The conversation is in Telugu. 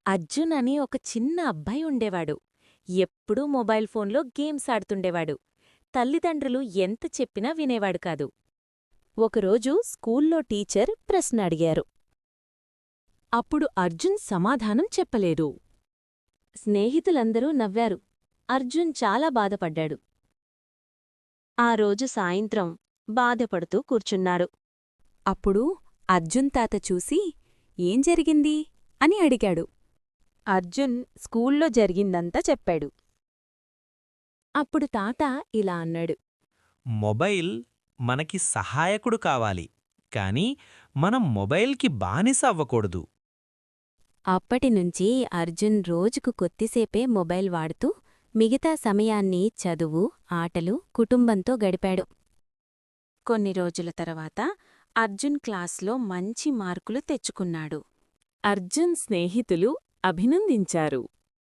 అర్జున్ అని ఒక చిన్న అబ్బాయి ఉండేవాడు. ఎప్పుడూ మొబైల్ ఫోన్లో గేమ్స్ ఆడుతుండేవాడు. తల్లిదండ్రులు ఎంత చెప్పినా వినేవాడు కాదు. ఒకరోజు స్కూల్లో టీచర్ ప్రశ్న అడిగారు. అప్పుడు అర్జున్ సమాధానం చెప్పలేదు. స్నేహితులందరూ నవ్వారు. అర్జున్ చాలా బాధపడ్డాడు. ఆ రోజు సాయంత్రం బాధపడుతూ కూర్చున్నాడు. అప్పుడు అర్జున్ తాత చూసి ఏం జరిగింది అని అడిగాడు. అర్జున్ స్కూల్లో జరిగిందంతా చెప్పాడు. అప్పుడు తాత ఇలా అన్నాడు. మొబైల్ మనకి సహాయకుడు కావాలి, కానీ మనం మొబైల్కి బానిస అవ్వకూడదు. అప్పటినుంచి అర్జున్ రోజుకు కొద్దిసేపే మొబైల్ వాడుతూ మిగతా సమయాన్ని చదువు, ఆటలు, కుటుంబంతో గడిపాడు. కొన్ని రోజుల తర్వాత అర్జున్ క్లాస్లో మంచి మార్కులు తెచ్చుకున్నాడు. అర్జున్ స్నేహితులు అభినందించారు.